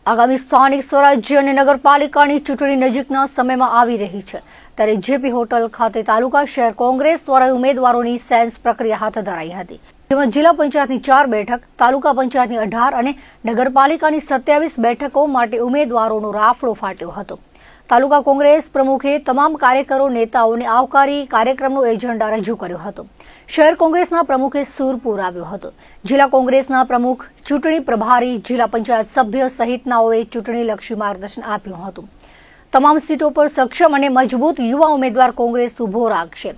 આગામી સ્થાનિક સ્વરાજ્ય અને નગરપાલિકાની ચૂંટણી નજીકના સમયમાં આવી રહી છે ત્યારે જેપી હોટલ ખાતે તાલુકા શહેર કોંગ્રેસ દ્વારા ઉમેદવારોની સેન્સ પ્રક્રિયા હાથ ધરાઈ હતી, જેમાં જિલ્લા પંચાયતની 4 બેઠક, તાલુકા પંચાયતની 18 અને નગરપાલિકાની 27 બેઠકો માટે ઉમેદવારોનો રાફડો ફાટ્યો હતો। તાલુકા કોંગ્રેસ પ્રમુખે તમામ કાર્યકરો નેતાઓને આવકારી કાર્યક્રમનો એજન્ડા રજૂ કર્યો હતો। શહેર કોંગ્રેસના પ્રમુખે સૂર પુરાવ્યો હતો। જિલ્લા કોંગ્રેસના પ્રમુખ, ચૂંટણી પ્રભારી, જિલ્લા પંચાયત સભ્ય સહિતનાઓએ ચૂંટણીલક્ષી માર્ગદર્શન આપ્યું હતું। તમામ સીટો પર સક્ષમ અને મજબૂત યુવા ઉમેદવાર કોંગ્રેસ ઉભો રાખશે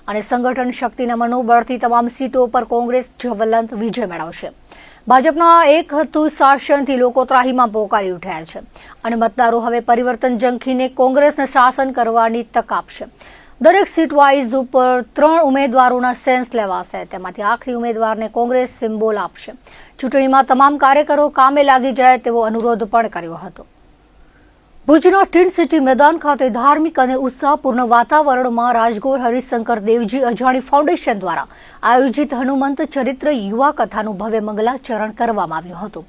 અને સંગઠન શક્તિના મનોબળથી તમામ સીટો પર કોંગ્રેસ જ્વલંત વિજય મેળવશે। ભાજપના એક હતું શાસનથી લોકો ત્રાહીમાં પોકારી ઉઠ્યા છે અને મતદારો હવે પરિવર્તન ઝંખીને કોંગ્રેસને શાસન કરવાની તક આપશે। દરેક સીટ વાઇઝ ઉપર 3 ઉમેદવારોના સેન્સ લેવાશે, તેમાંથી આખરી ઉમેદવારને કોંગ્રેસ સિમ્બોલ આપશે। ચૂંટણીમાં તમામ કાર્યકરો કામે લાગી જાય તેવો અનુરોધ પણ કર્યો હતો। ભુજના ટીન સિટી મેદાન ખાતે ધાર્મિક અને ઉત્સાહપૂર્ણ વાતાવરણમાં રાજગોર હરિશંકર દેવજી અજાણી ફાઉન્ડેશન દ્વારા આયોજિત હનુમંત ચરિત્ર યુવા કથાનું ભવ્ય મંગલાચરણ કરવામાં આવ્યું હતું।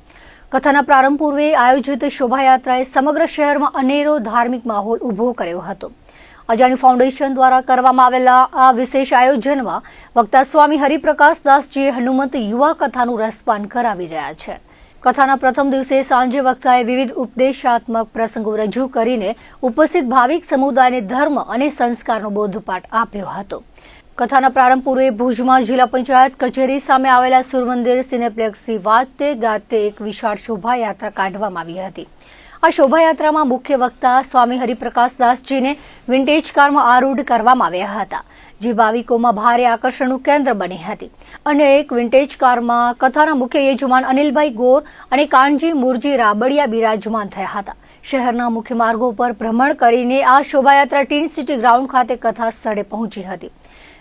કથાના પ્રારંભ પૂર્વે આયોજિત શોભાયાત્રાએ સમગ્ર શહેરમાં અનેરો ધાર્મિક માહોલ ઉભો કર્યો હતો। અજાણી ફાઉન્ડેશન દ્વારા કરવામાં આવેલા આ વિશેષ આયોજનમાં વક્તા સ્વામી હરિપ્રકાશદાસજીએ હનુમંત યુવા કથાનું રસપાન કરાવી રહ્યા છે। કથાના પ્રથમ દિવસે સાંજે વક્તાએ વિવિધ ઉપદેશાત્મક પ્રસંગો રજૂ કરીને ઉપસ્થિત ભાવિક સમુદાયને ધર્મ અને સંસ્કારનો બોધપાઠ આપ્યો હતો। કથાના પ્રારંભ પૂર્વે ભુજમાં જિલ્લા પંચાયત કચેરી સામે આવેલા સૂર્યમંદિર સિનેપ્લેક્સથી વાજતે ગાજતે એક વિશાળ શોભાયાત્રા કાઢવામાં આવી હતી। આ શોભાયાત્રામાં મુખ્ય વક્તા સ્વામી હરિપ્રકાશદાસજીને વિન્ટેજ કારમાં આરૂઢ કરવામાં આવ્યા હતા, જે ભાવિકોમાં ભારે આકર્ષણનું કેન્દ્ર બની હતી। અને એક વિન્ટેજ કારમાં કથાના મુખ્ય યજમાન અનિલભાઈ ગોર અને કાનજી મુરજી રાબડિયા બિરાજમાન થયા હતા। શહેરના મુખ્ય માર્ગો પર ભ્રમણ કરીને આ શોભાયાત્રા ટીન સિટી ગ્રાઉન્ડ ખાતે કથા સ્થળે પહોંચી હતી,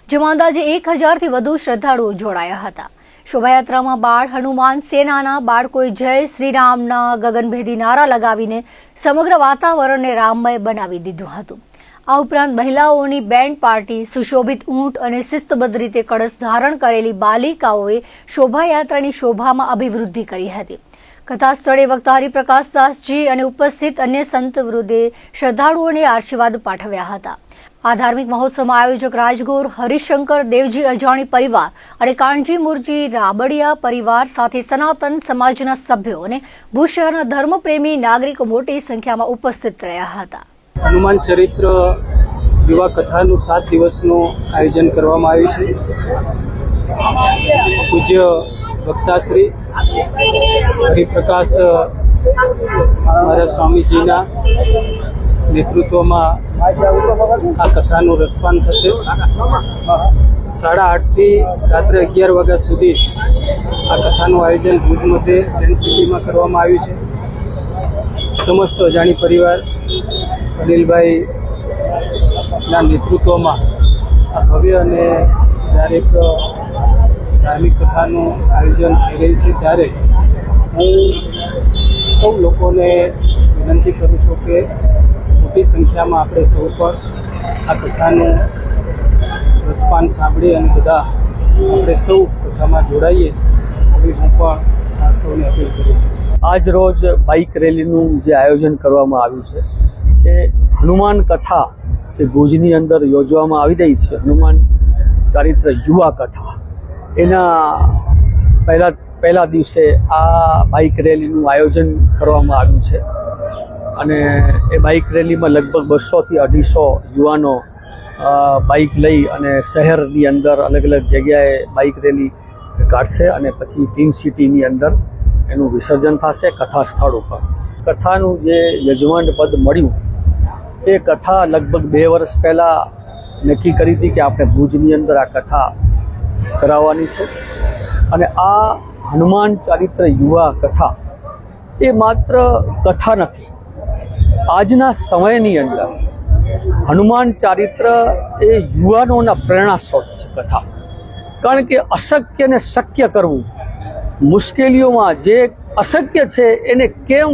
જેમાં અંદાજે 1000થી વધુ શ્રદ્ધાળુઓ જોડાયા હતા। શોભાયાત્રામાં બાળ હનુમાન સેનાના બાળકોએ જય શ્રી રામના ગગનભેદી નારા લગાવીને સમગ્ર વાતાવરણને રામમય બનાવી દીધું હતું। આ ઉપરાંત મહિલાઓની બેન્ડ પાર્ટી, સુશોભિત ઊંટ અને શિસ્તબદ્ધ રીતે કળશ ધારણ કરેલી બાલિકાઓએ શોભાયાત્રાની શોભામાં અભિવૃદ્ધિ કરી હતી। કથા સ્થળે વક્તા હરિપ્રકાશદાસજી અને ઉપસ્થિત અન્ય સંત વૃદ્ધે શ્રદ્ધાળુઓને આશીર્વાદ પાઠવ્યા હતા। આ ધાર્મિક મહોત્સવમાં આયોજક રાજગોર હરિશંકર દેવજી અજાણી પરિવાર અને કાનજી મુરજી રાબડિયા પરિવાર સાથે સનાતન સમાજના સભ્યો અને ભુજ શહેરના ધર્મપ્રેમી નાગરિકો મોટી સંખ્યામાં ઉપસ્થિત રહ્યા હતા। હનુમાન ચરિત્ર યુવા કથાનું 7 દિવસનું આયોજન કરવામાં આવ્યું છે। પૂજ્ય વક્તાશ્રી હરિપ્રકાશ મારા સ્વામીજીના નેતૃત્વમાં આ કથાનું રસપાન થશે। 8:30 થી રાત્રે 11 વાગ્યા સુધી આ કથાનું આયોજન ભુજ મધ્યે ટેન્ટ સિટીમાં કરવામાં આવ્યું છે। સમસ્ત અજાણી પરિવાર અનિલભાઈના નેતૃત્વમાં આ ભવ્ય અને જ્યારે એક ધાર્મિક કથાનું આયોજન થઈ રહ્યું છે, ત્યારે હું સૌ લોકોને વિનંતી કરું છું કે મોટી સંખ્યામાં આપણે સૌ પર આ કથાનું રસપાન સાંભળીએ અને બધા આપણે સૌ કથામાં જોડાઈએ એવી હું પણ સૌને અપીલ કરું છું। આજ રોજ બાઇક રેલીનું જે આયોજન કરવામાં આવ્યું છે એ હનુમાન કથા જે ભુજની અંદર યોજવામાં આવી રહી છે, હનુમાન ચરિત્ર યુવા કથા, એના પહેલા દિવસે આ બાઇક રેલીનું આયોજન કરવામાં આવ્યું છે અને એ બાઇક રેલીમાં લગભગ 200 થી 250 યુવાનો બાઇક લઈ અને શહેરની અંદર અલગ અલગ જગ્યાએ બાઇક રેલી કાઢશે અને પછી ટીન સિટીની અંદર એનું વિસર્જન થશે કથા સ્થળ ઉપર। કથાનું જે યજમાન પદ મળ્યું એ કથા લગભગ 2 વર્ષ પહેલાં નક્કી કરી હતી કે આપણે ભુજની અંદર આ કથા કરાવવાની છે અને આ હનુમાન ચરિત્ર યુવા કથા એ માત્ર કથા નથી, આજના સમયની અંદર હનુમાન ચરિત્ર એ યુવાનોના પ્રેરણા સ્ત્રોત છે કથા। કારણ કે અશક્યને શક્ય કરવું, મુશ્કેલીઓમાં જે અશક્ય છે એને કેમ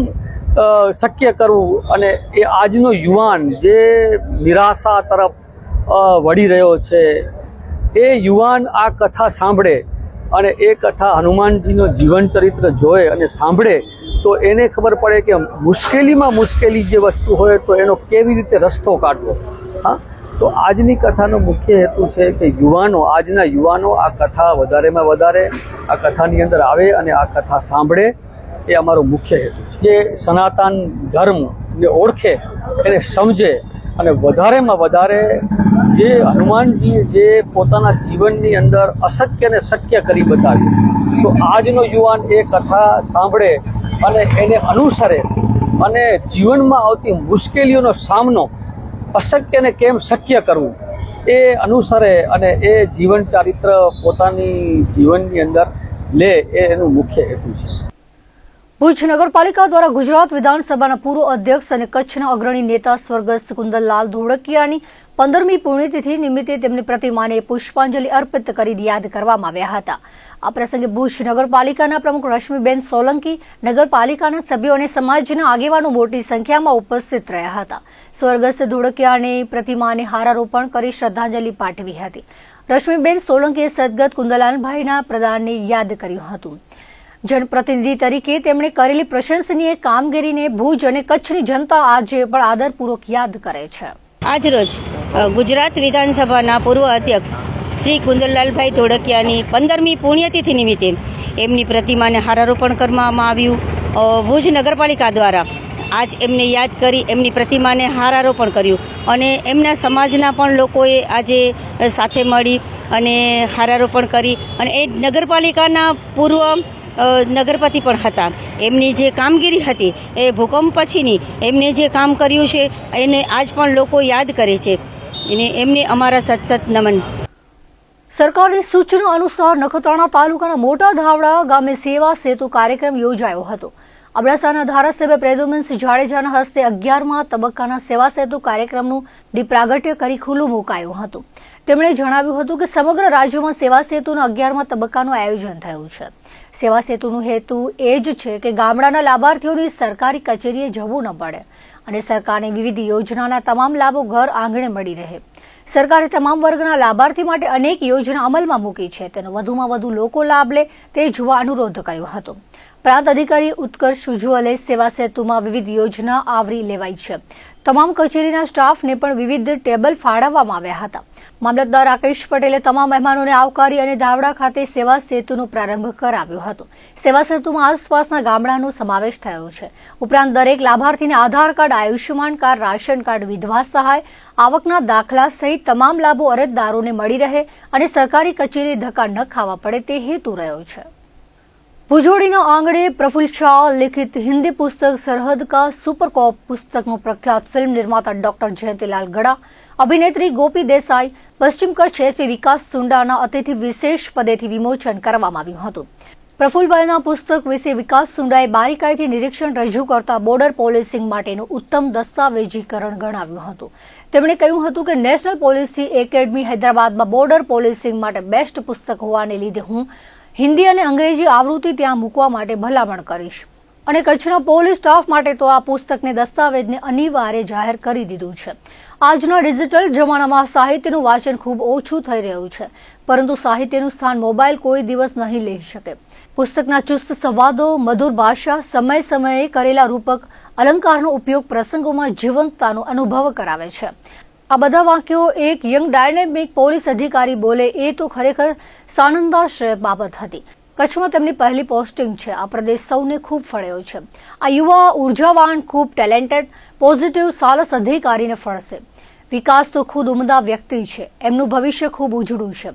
શક્ય કરવું, અને એ આજનો યુવાન જે નિરાશા તરફ વળી રહ્યો છે એ યુવાન આ કથા સાંભળે અને એ કથા હનુમાનજીનો જીવન ચરિત્ર જોએ અને સાંભળે તો તો એને ખબર પડે કે મુશ્કેલીમાં મુશ્કેલી જે વસ્તુ હોય તો એનો કેવી રીતે રસ્તો કાઢવો. હા, તો આજની કથાનો મુખ્ય હેતુ છે કે આજના યુવાનો આ કથા વધારેમાં વધારે આ કથાની અંદર આવે અને આ કથા સાંભળે, એ અમારો મુખ્ય હેતુ છે. જે સનાતન ધર્મને ઓળખે, એને સમજે અને વધારેમાં વધારે જે હનુમાનજીએ જે પોતાના જીવનની અંદર અશક્યને શક્ય કરી બતાવ્યું, તો આજનો યુવાન એ કથા સાંભળે અને એને અનુસરે અને જીવનમાં આવતી મુશ્કેલીઓનો સામનો અશક્યને કેમ શક્ય કરવું એ અનુસરે અને એ જીવન ચારિત્ર પોતાની જીવનની અંદર લે, એ એનું મુખ્ય હેતુ છે. ભુજ નગરપાલિકા દ્વારા ગુજરાત વિધાનસભાના પૂર્વ અધ્યક્ષ અને કચ્છના અગ્રણી નેતા સ્વર્ગસ્થ કુંદનલાલ ધોળકિયાની 15મી પુણ્યતિથિ નિમિત્તે તેમની પ્રતિમાને પુષ્પાંજલિ અર્પિત કરી યાદ કરવામાં આવ્યા હતા. આ પ્રસંગે ભુજ નગરપાલિકાના પ્રમુખ રશ્મિબેન સોલંકી, નગરપાલિકાના સભ્યો અને સમાજના આગેવાનો મોટી સંખ્યામાં ઉપસ્થિત રહ્યા હતા. સ્વર્ગસ્થ ધોળકિયાની પ્રતિમાને હારારોપણ કરી શ્રદ્ધાંજલિ પાઠવી હતી. રશ્મિબેન સોલંકીએ સદગત કુંદનલાલભાઈના પ્રદાનને યાદ કર્યું હતું. જનપ્રતિનિધિ તરીકે તેમણે કરેલી પ્રશંસનીય કામગીરીને ભુજ અને કચ્છની જનતા આજે પણ આદરપૂર્વક યાદ કરે છે. આજરોજ ગુજરાત વિધાનસભાના પૂર્વ અધ્યક્ષ શ્રી કુંદનલાલભાઈ ધોળકિયાની 15મી પુણ્યતિથિ નિમિત્તે એમની પ્રતિમાને હારારોપણ કરવામાં આવ્યું. ભુજ નગરપાલિકા દ્વારા આજ એમને યાદ કરી એમની પ્રતિમાને હારારોપણ કર્યું અને એમના સમાજના પણ લોકોએ આજે સાથે મળી અને હારારોપણ કરી અને એ નગરપાલિકાના પૂર્વ નગરપતિ પણ હતા. એમની જે કામગીરી હતી એ ભૂકંપ પછીની એમને જે કામ કર્યું છે એને આજ પણ લોકો યાદ કરે છે અને એમને અમારા સતસત નમન. સરકારની સૂચના અનુસાર નખત્રાણા તાલુકાના મોટા ધાવડા ગામે સેવા સેતુ કાર્યક્રમ યોજાયો હતો. અબડાસાના ધારાસભ્ય પ્રદ્યુમનસિંહ જાડેજાના હસ્તે 11મા તબક્કાના સેવા સેતુ કાર્યક્રમનું દીપ પ્રાગટ્ય કરી ખુલ્લું મુકાયું હતું. તેમણે જણાવ્યું હતું કે સમગ્ર રાજ્યમાં સેવા સેતુના 11મા તબક્કાનું આયોજન થયું છે. સેવા સેતુનો હેતુ એ જ છે કે ગામડાના લાભાર્થીઓની સરકારી કચેરીએ જવું ન પડે અને સરકારની વિવિધ યોજનાના તમામ લાભો ઘર આંગણે મળી રહે. સરકારે તમામ વર્ગના લાભાર્થી માટે અનેક યોજના અમલમાં મૂકી છે, તેનો વધુમાં વધુ લોકો લાભ લે તે જોવા અનુરોધ કર્યો હતો. પ્રાંત અધિકારી ઉત્કર્ષ ઉજ્જવલે સેવા સેતુમાં વિવિધ યોજના આવરી લેવાઈ છે. તમામ કચેરીના સ્ટાફને પણ વિવિધ ટેબલ ફાળવવામાં આવ્યા હતા. મામલતદાર રાકેશ પટેલે તમામ મહેમાનોને આવકારી અને ધાવડા ખાતે સેવા સેતુનો પ્રારંભ કરાવ્યો હતો. સેવા સેતુમાં આસપાસના ગામડાનો સમાવેશ થયો છે. ઉપરાંત દરેક લાભાર્થીને Aadhaar card, Ayushman card, ration card, વિધવા સહાય, આવકના દાખલા સહિત તમામ લાભો અરજદારોને મળી રહે અને સરકારી કચેરી ધક્કા ન ખાવા પડે તે હેતુ રહ્યો છે. ભુજોડીના આંગણે પ્રફુલ્લ શાહ લિખિત હિન્દી પુસ્તક સરહદ કા સુपर कॉप પુસ્તકનું પ્રખ્યાત ફિલ્મ નિર્માતા ડોક્ટર જયંતીલાલ ગડા, અભિનેત્રી ગોપી દેસાઈ, પશ્ચિમ કચ્છ એસપી વિકાસ સુંડાના અતિથિ વિશેષ પદેથી વિમોચન કરવામાં આવ્યું હતું. પ્રફુલ્લભાઈના પુસ્તક વિશે વિકાસ સુંડાએ બારીકાઈથી નિરીક્ષણ રજૂ કરતા બોર્ડર પોલીસિંગ માટેનું ઉત્તમ દસ્તાવેજીકરણ ગણાવ્યું હતું. તેમણે કહ્યું હતું કે નેશનલ પોલિસી એકેડમી હૈદરાબાદમાં બોર્ડર પોલીસિંગ માટે બેસ્ટ પુસ્તક હોવાને લીધે હું હિન્દી અને અંગ્રેજી આવૃત્તિ ત્યાં મૂકવા માટે ભલામણ કરીશ અને કચ્છના પોલીસ સ્ટાફ માટે તો આ પુસ્તકને દસ્તાવેજને અનિવાર્ય જાહેર કરી દીધું છે. આજના ડિજિટલ જમાનામાં સાહિત્યનું વાંચન ખૂબ ઓછું થઈ રહ્યું છે, પરંતુ સાહિત્યનું સ્થાન મોબાઈલ કોઈ દિવસ નહીં લઈ શકે. પુસ્તકના ચુસ્ત સંવાદો, મધુર ભાષા, સમય સમયે કરેલા રૂપક અલંકારનો ઉપયોગ પ્રસંગોમાં જીવંતતાનો અનુભવ કરાવે છે. આ બધા વાક્યો એક યંગ ડાયનેમિક પોલીસ અધિકારી બોલે એ તો ખરેખર સાનંદાશ્રય બાબત હતી. કચ્છમાં તેમની પહેલી પોસ્ટિંગ છે. આ પ્રદેશ સૌને ખૂબ ફળ્યો છે. આ યુવા ઉર્જાવાન, ખૂબ ટેલેન્ટેડ, પોઝિટિવ, સાલસ અધિકારીને ફળશે. વિકાસ તો ખુદ ઉમદા વ્યક્તિ છે. એમનું ભવિષ્ય ખૂબ ઉજળું છે.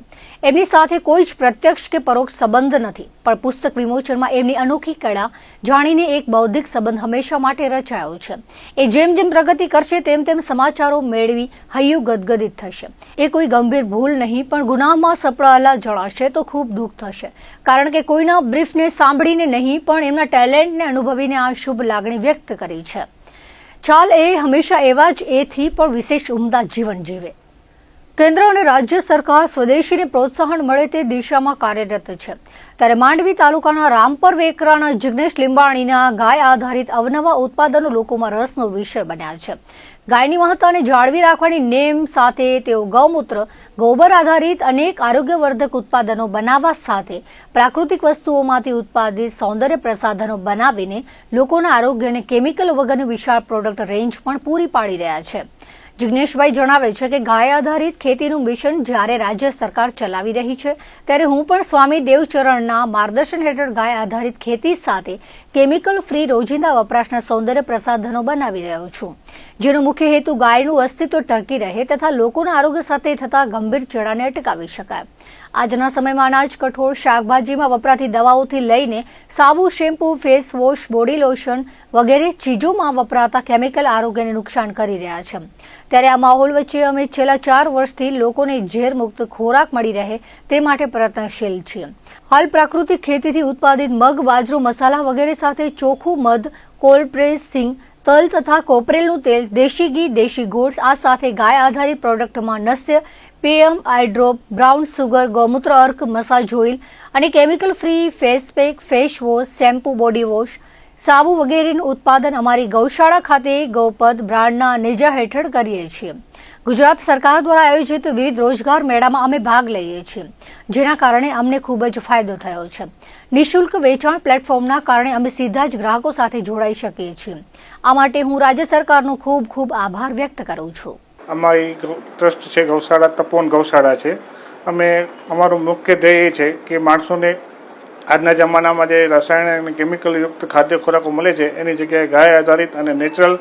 એમની સાથે કોઈ જ પ્રત્યક્ષ કે પરોક્ષ સંબંધ નથી, પણ પુસ્તક વિમોચનમાં એમની અનોખી કળા જાણીને એક બૌદ્ધિક સંબંધ હંમેશા માટે રચાયો છે. એ જેમ જેમ પ્રગતિ કરશે તેમ તેમ સમાચારો મેળવી હૈયું ગદગદિત થશે. એ કોઈ ગંભીર ભૂલ નહીં, પણ ગુનામાં સપડાયેલા જણાશે તો ખૂબ દુઃખ થશે, કારણ કે કોઈના બ્રીફને સાંભળીને નહીં, પણ એમના ટેલેન્ટને અનુભવીને આ શુભ લાગણી વ્યક્ત કરી છે. ચાલ એ હંમેશા એવા જ એથી પણ વિશેષ ઉમદા જીવન જીવે. કેન્દ્ર અને રાજ્ય સરકાર સ્વદેશીને પ્રોત્સાહન મળે તે દિશામાં કાર્યરત છે. ત્યારે માંડવી તાલુકાના રામપર વેકરાના જિગ્નેશ લીંબાણીના ગાય આધારિત અવનવા ઉત્પાદનો લોકોમાં રસનો વિષય બન્યા છે. ગાયની મહત્તાને જાળવી રાખવાની નેમ સાથે તેઓ ગૌમૂત્ર, ગોબર આધારિત અનેક આરોગ્યવર્ધક ઉત્પાદનો બનાવવા સાથે પ્રાકૃતિક વસ્તુઓમાંથી ઉત્પાદિત સૌંદર્ય પ્રસાધનો બનાવીને લોકોના આરોગ્યને કેમિકલ વગરની વિશાળ પ્રોડક્ટ રેન્જ પણ પૂરી પાડી રહ્યા છે. જિગ્નેશભાઈ જણાવે છે કે ગાય આધારિત ખેતીનું મિશન જ્યારે રાજ્ય સરકાર ચલાવી રહી છે, ત્યારે હું પણ સ્વામી દેવચરણના માર્ગદર્શન હેઠળ ગાય આધારિત ખેતી સાથે કેમિકલ ફ્રી રોજિંદા વપરાશના સૌંદર્ય પ્રસાધનો બનાવી રહ્યો છું, જેનો મુખ્ય હેતુ ગાયનું અસ્તિત્વ ટકી રહે તથા લોકોના આરોગ્ય સાથે થતા ગંભીર ચેડાને અટકાવી શકાય. આજના સમયમાં અનાજ, કઠોળ, શાકભાજીમાં વપરાતી દવાઓથી લઈને સાબુ, shampoo, face wash, body lotion વગેરે ચીજોમાં વપરાતા કેમિકલ આરોગ્યને નુકસાન કરી રહ્યા છે. ત્યારે આ માહોલ વચ્ચે અમે છેલ્લા 4 વર્ષથી લોકોને ઝેરમુક્ત ખોરાક મળી રહે તે માટે પ્રયત્નશીલ છીએ. હાલ પ્રાકૃતિક ખેતીથી ઉત્પાદિત મગ, બાજરો, મસાલા વગેરે સાથે ચોખ્ખું મધ, કોલ્ડ પ્રેસ સિંગ, તલ તથા કોપરેલનું તેલ, દેશી ઘી, દેશી ગોળ, આ સાથે ગાય આધારિત પ્રોડક્ટમાં નસ્ય, પેયમ, આઈ ડ્રોપ, બ્રાઉન સુગર, ગૌમૂત્ર અર્ક, મસાજ ઓઇલ અને chemical free face pack, face wash, shampoo, body wash, સાબુ વગેરેનું ઉત્પાદન અમારી ગૌશાળા ખાતે ગૌપદ બ્રાન્ડના નેજા હેઠળ કરીએ છીએ. ગુજરાત સરકાર દ્વારા આયોજિત વિવિધ રોજગાર મેળામાં અમે ભાગ લઈએ છીએ, જેના કારણે અમને ખૂબ જ ફાયદો થયો છે. નિઃશુલ્ક વેચાણ પ્લેટફોર્મના કારણે અમે સીધા જ ગ્રાહકો સાથે જોડાઈ શકીએ છીએ. આ માટે હું રાજ્ય સરકારનો ખૂબ ખૂબ આભાર વ્યક્ત કરું છું. અમારી ટ્રસ્ટ છે ગૌશાળા તપોવન ગૌશાળા છે. અમે અમારું મુખ્ય ધ્યેય એ છે કે માણસોને આજના જમાનામાં જે રાસાયણિક અને કેમિકલ યુક્ત ખાદ્ય ખોરાકો મળે છે એની જગ્યાએ ગાય આધારિત અને નેચરલ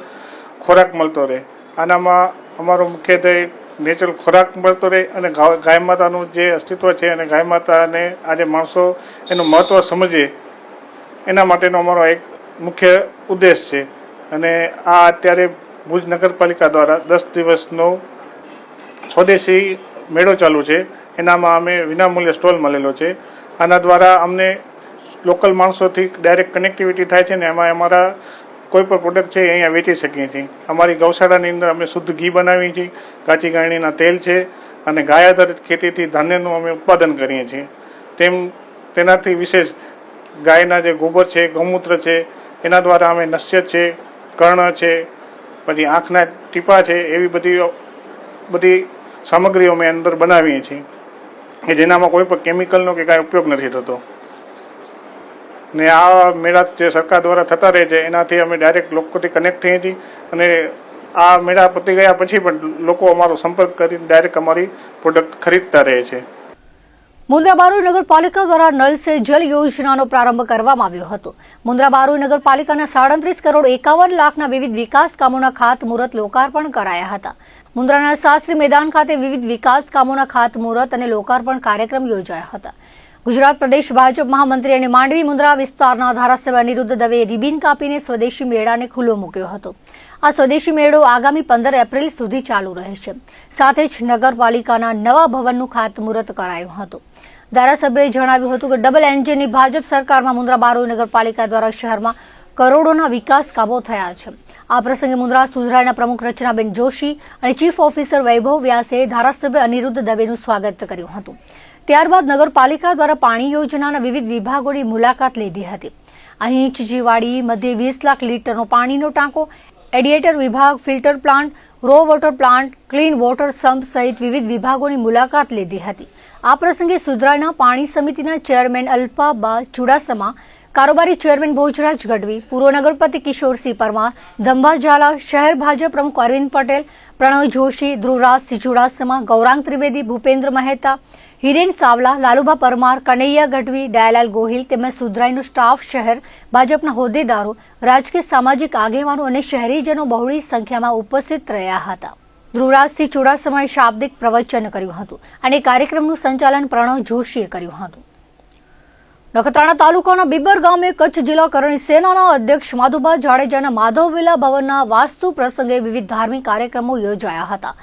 ખોરાક મળતો રહે. આનામાં અમારો મુખ્ય ધ્યેય નેચરલ ખોરાક મળતો રહે અને ગાય માતાનું જે અસ્તિત્વ છે અને ગાય માતાને આજે માણસો એનું મહત્વ સમજે એના માટેનો અમારો એક મુખ્ય ઉદ્દેશ છે. અને આ અત્યારે ભુજ નગરપાલિકા દ્વારા 10 દિવસનો સ્વદેશી મેળો ચાલુ છે. એનામાં અમે વિનામૂલ્યે સ્ટોલ મળેલો છે. આના દ્વારા અમને લોકલ માણસોથી ડાયરેક્ટ કનેક્ટિવિટી થાય છે ને એમાં અમારા કોઈ પણ પ્રોડક્ટ છે એ અહીંયા વેચી શકીએ છીએ. અમારી ગૌશાળાની અંદર અમે શુદ્ધ ઘી બનાવીએ છીએ, કાચી ગાયણીના તેલ છે અને ગાય આધારિત ખેતીથી ધાન્યનું અમે ઉત્પાદન કરીએ છીએ. તેનાથી વિશેષ ગાયના જે ગોબર છે, ગૌમૂત્ર છે, એના દ્વારા અમે નસ્ય છે, કર્ણ છે, પછી આંખના ટીપા છે, એવી બધી સામગ્રીઓ અમે અંદર બનાવીએ છીએ કે જેનામાં કોઈ પણ કેમિકલનો કે કાંઈ ઉપયોગ નથી થતો. ને આ મેળા જે સરકાર દ્વારા થતા રહે છે એનાથી અમે ડાયરેક્ટ લોકોથી કનેક્ટ થઈએ છીએ અને આ મેળા પતી ગયા પછી પણ લોકો અમારો સંપર્ક કરીને ડાયરેક્ટ અમારી પ્રોડક્ટ ખરીદતા રહે છે. મુન્દ્રા બારોઈ નગરપાલિકા દ્વારા નળ સે જલ યોજનાનો પ્રારંભ કરવામાં આવ્યો હતો. મુન્દ્રા બારોઈ નગરપાલિકાના 37 કરોડ 51 લાખના વિવિધ વિકાસ કામોના ખાતમુહૂર્ત લોકાર્પણ કરાયા હતા. મુન્દ્રાના શાસ્ત્રી મેદાન ખાતે વિવિધ વિકાસ કામોના ખાતમુહૂર્ત અને લોકાર્પણ કાર્યક્રમ યોજાયા હતા. ગુજરાત પ્રદેશ ભાજપ મહામંત્રી અને માંડવી મુન્દ્રા વિસ્તારના ધારાસભ્ય અનિરુદ્ધ દવેએ રિબિન કાપીને સ્વદેશી મેળાને ખુલ્લો મૂક્યો હતો. આ સ્વદેશી મેળો આગામી 15 એપ્રિલ સુધી ચાલુ રહેશે. સાથે જ નગરપાલિકાના નવા ભવનનું ખાતમુહૂર્ત કરાયું હતું. ધારાસભ્યએ જણાવ્યું હતું કે ડબલ એન્જિનની ભાજપ સરકારમાં મુન્દ્રા બારોઈ નગરપાલિકા દ્વારા શહેરમાં કરોડોના વિકાસ કામો થયા છે. આ પ્રસંગે મુન્દ્રા સુધરાઈના પ્રમુખ રચનાબેન જોશી અને ચીફ ઓફિસર વૈભવ વ્યાસે ધારાસભ્ય અનિરુદ્ધ દવેનું સ્વાગત કર્યું હતું. ત્યારબાદ નગરપાલિકા દ્વારા પાણી યોજનાના વિવિધ વિભાગોની મુલાકાત લીધી હતી. અહીં ચીચીવાડી મધ્યે 20 લાખ લીટરનો પાણીનો ટાંકો, એડિએટર વિભાગ, filter plant, row water plant, clean water sump સહિત વિવિધ વિભાગોની મુલાકાત લીધી હતી. આ પ્રસંગે સુધરાઈના પાણી સમિતિના ચેરમેન અલ્પાબા ચુડાસમા, કારોબારી ચેરમેન ભોજરાજ ગઢવી, પૂર્વ નગરપતિ કિશોરસિંહ પરમાર, ધંભા ઝાલા, શહેર ભાજપ પ્રમુખ અરવિંદ પટેલ, પ્રણવ જોશી, ધ્રુવરાજસિંહ ચુડાસમા, ગૌરાંગ ત્રિવેદી, ભૂપેન્દ્ર મહેતા, હિરેન સાવલા, લાલુભા પરમાર, કનૈયા ગઢવી, દયાલાલ ગોહિલ તેમજ સુધરાઈનો સ્ટાફ, શહેર ભાજપના હોદ્દેદારો, રાજકીય સામાજિક આગેવાનો અને શહેરીજનો બહોળી સંખ્યામાં ઉપસ્થિત રહ્યા હતા. ધ્રુવરાજસિંહ ચુડાસમાએ શાબ્દિક પ્રવચન કર્યું હતું અને કાર્યક્રમનું સંચાલન પ્રણવ જોશીએ કર્યું હતું. નખત્રાણા તાલુકાના બિબર ગામે કચ્છ જિલ્લા કરણી સેનાના અધ્યક્ષ માધુભા જાડેજાના માધવવિલા ભવનના વાસ્તુ પ્રસંગે વિવિધ ધાર્મિક કાર્યક્રમો યોજાયા હતા.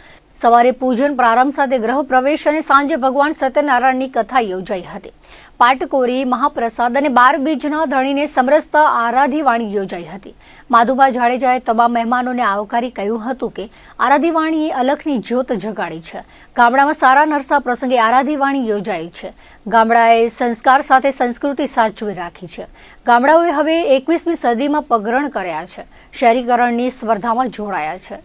સવારે પૂજન પ્રારંભ સાથે ગ્રહ પ્રવેશ અને સાંજે ભગવાન સત્યનારાયણની કથા યોજાઈ હતી. પાટકોરી, મહાપ્રસાદ અને 12 બીજના ધણીને સમરસતા આરાધીવાણી યોજાઈ હતી. માધુભા જાડેજાએ તમામ મહેમાનોને આવકારી કહ્યું હતું કે આરાધીવાણીએ અલખની જ્યોત જગાડી છે. ગામડામાં સારા નરસા પ્રસંગે આરાધીવાણી યોજાઈ છે. ગામડાએ સંસ્કાર સાથે સંસ્કૃતિ સાચવી રાખી છે. ગામડાઓએ હવે 21મી સદીમાં પગરણ કર્યા છે. શહેરીકરણની સ્પર્ધામાં જોડાયા છે.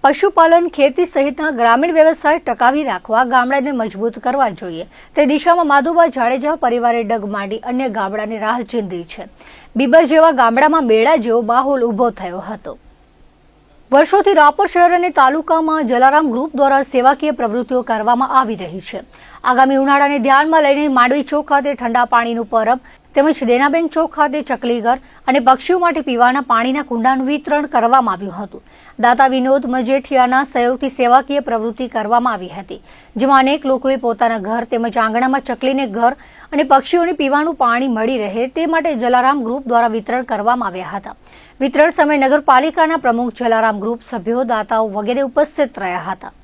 પશુપાલન, ખેતી સહિતના ગ્રામીણ વ્યવસાય ટકાવી રાખવા ગામડાને મજબૂત કરવા જોઈએ તે દિશામાં માધુબા જાડેજા પરિવારે ડગ માંડી અન્ય ગામડાની રાહ ચીંધી છે. બીબર જેવા ગામડામાં મેળા જેવો માહોલ ઊભો થયો હતો. વર્ષોથી રાપર શહેર અને તાલુકામાં જલારામ ગ્રુપ દ્વારા સેવાકીય પ્રવૃત્તિઓ કરવામાં આવી રહી છે. આગામી ઉનાળાને ધ્યાનમાં લઈને માંડવી ચોક ખાતે ઠંડા પાણીનું પરબ તેમજ દેનાબેન ચોક ખાતે ચકલીઘર અને પક્ષીઓ માટે પીવાના પાણીના કુંડાનું વિતરણ કરવામાં આવ્યું હતું. દાતા વિનોદ મજેઠિયાના સહયોગથી સેવાકીય પ્રવૃત્તિ કરવામાં આવી હતી, જેમાં અનેક લોકોએ પોતાના ઘર તેમજ આંગણામાં ચકલીને ઘર અને પક્ષીઓને પીવાનું પાણી મળી રહે તે માટે જલારામ ગ્રુપ દ્વારા વિતરણ કરવામાં આવ્યા હતા. વિતરણ સમયે નગરપાલિકાના પ્રમુખ, જલારામ ગ્રુપ સભ્યો, દાતાઓ વગેરે ઉપસ્થિત રહ્યા હતા.